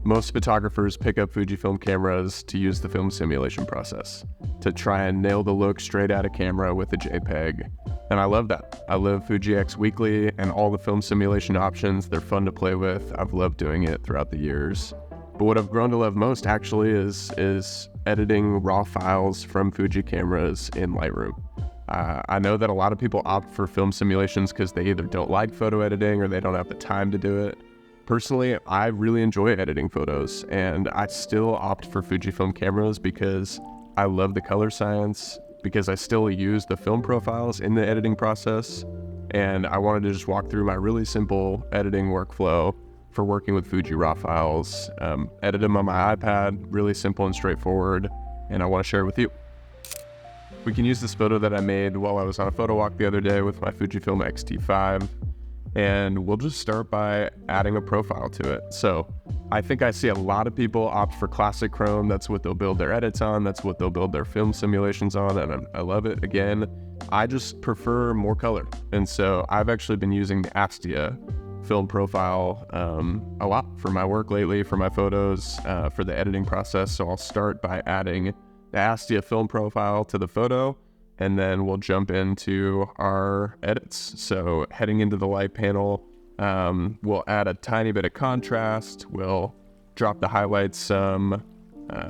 Most photographers pick up Fujifilm cameras to use the film simulation process, to try and nail the look straight out of camera with a JPEG. And I love that. I love Fuji X Weekly and all the film simulation options. They're fun to play with. I've loved doing it throughout the years. But what I've grown to love most actually is editing raw files from Fuji cameras in Lightroom. I know that a lot of people opt for film simulations because they either don't like photo editing or they don't have the time to do it. Personally, I really enjoy editing photos, and I still opt for Fujifilm cameras because I love the color science, because I still use the film profiles in the editing process, and I wanted to just walk through my really simple editing workflow for working with Fuji raw files, edit them on my iPad, really simple and straightforward, and I want to share it with you. We can use this photo that I made while I was on a photo walk the other day with my Fujifilm X-T5. And we'll just start by adding a profile to it. So I think I see a lot of people opt for classic chrome. That's what they'll build their edits on. That's what they'll build their film simulations on. And I love it. Again, I just prefer more color. And so I've actually been using the Astia film profile a lot for my work lately, for my photos, for the editing process. So I'll start by adding the Astia film profile to the photo, and then we'll jump into our edits. So heading into the light panel, we'll add a tiny bit of contrast. We'll drop the highlights some.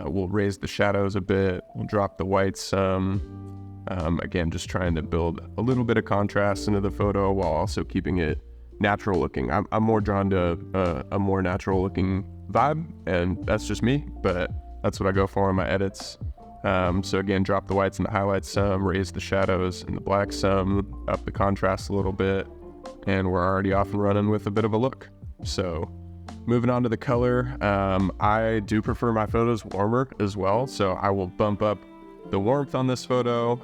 We'll raise the shadows a bit. We'll drop the whites some. Again, just trying to build a little bit of contrast into the photo while also keeping it natural looking. I'm more drawn to a more natural looking vibe, and that's just me, but that's what I go for in my edits. So again, drop the whites and the highlights some, raise the shadows and the blacks some, up the contrast a little bit, and we're already off and running with a bit of a look. So moving on to the color, I do prefer my photos warmer as well, so I will bump up the warmth on this photo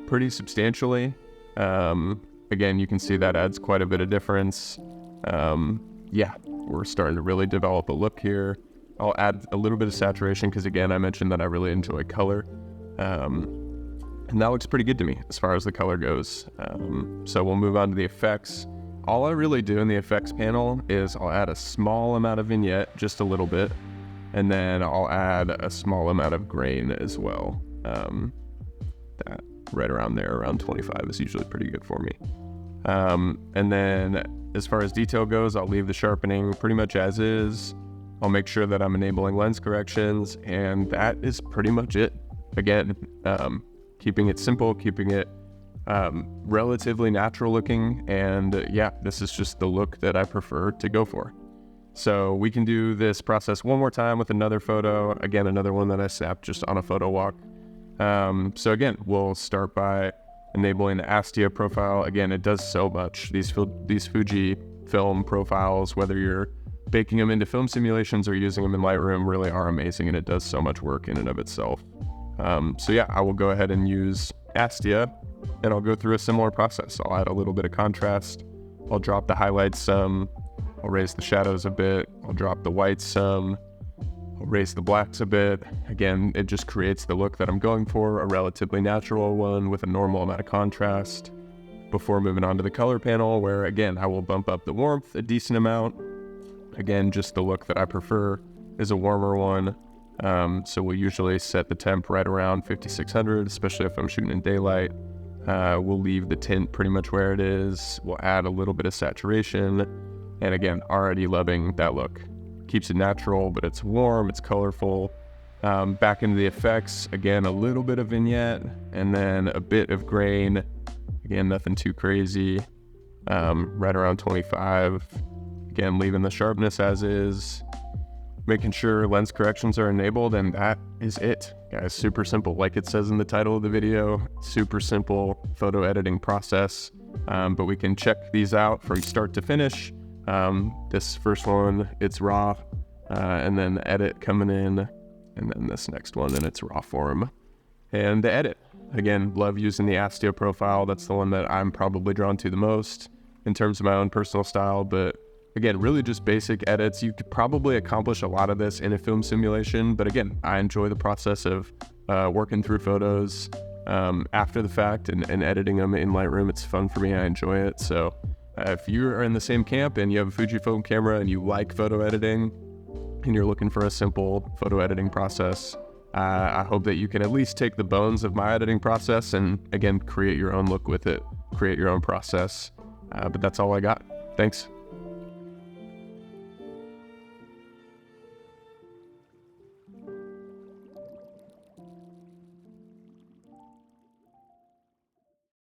pretty substantially. Again, you can see that adds quite a bit of difference. Yeah, we're starting to really develop a look here. I'll add a little bit of saturation because, again, I mentioned that I really enjoy color. And that looks pretty good to me as far as the color goes. So we'll move on to the effects. All I really do in the effects panel is I'll add a small amount of vignette, just a little bit, and then I'll add a small amount of grain as well. That right around there, around 25 is usually pretty good for me. And then as far as detail goes, I'll leave the sharpening pretty much as is. I'll make sure that I'm enabling lens corrections, and that is pretty much it. Again, keeping it simple, keeping it relatively natural looking, and yeah, this is just the look that I prefer to go for. So we can do this process one more time with another photo. Again, another one that I snapped just on a photo walk. So again, we'll start by enabling the Astia profile. Again, it does so much. These Fuji film profiles, whether you're baking them into film simulations or using them in Lightroom, really are amazing, and it does so much work in and of itself. So yeah, I will go ahead and use Astia, and I'll go through a similar process. I'll add a little bit of contrast. I'll drop the highlights some. I'll raise the shadows a bit. I'll drop the whites some. I'll raise the blacks a bit. Again, it just creates the look that I'm going for, a relatively natural one with a normal amount of contrast, before moving on to the color panel, where again, I will bump up the warmth a decent amount. Again, just the look that I prefer is a warmer one. So we'll usually set the temp right around 5600, especially if I'm shooting in daylight. We'll leave the tint pretty much where it is. We'll add a little bit of saturation. And again, already loving that look. Keeps it natural, but it's warm, it's colorful. Back into the effects, again, a little bit of vignette, and then a bit of grain. Again, nothing too crazy. Right around 25. Again, leaving the sharpness as is, making sure lens corrections are enabled, and that is it, guys. Super simple, like it says in the title of the video, super simple photo editing process, but we can check these out from start to finish. This first one, it's raw, and then the edit coming in, and then this next one, and it's raw form. And the edit, again, love using the Astia profile. That's the one that I'm probably drawn to the most in terms of my own personal style, but Again, really just basic edits. You could probably accomplish a lot of this in a film simulation, but again, I enjoy the process of working through photos after the fact and editing them in Lightroom. It's fun for me. I enjoy it. So if you are in the same camp and you have a Fujifilm camera and you like photo editing and you're looking for a simple photo editing process, I hope that you can at least take the bones of my editing process and, again, create your own look with it, create your own process. But that's all I got. Thanks.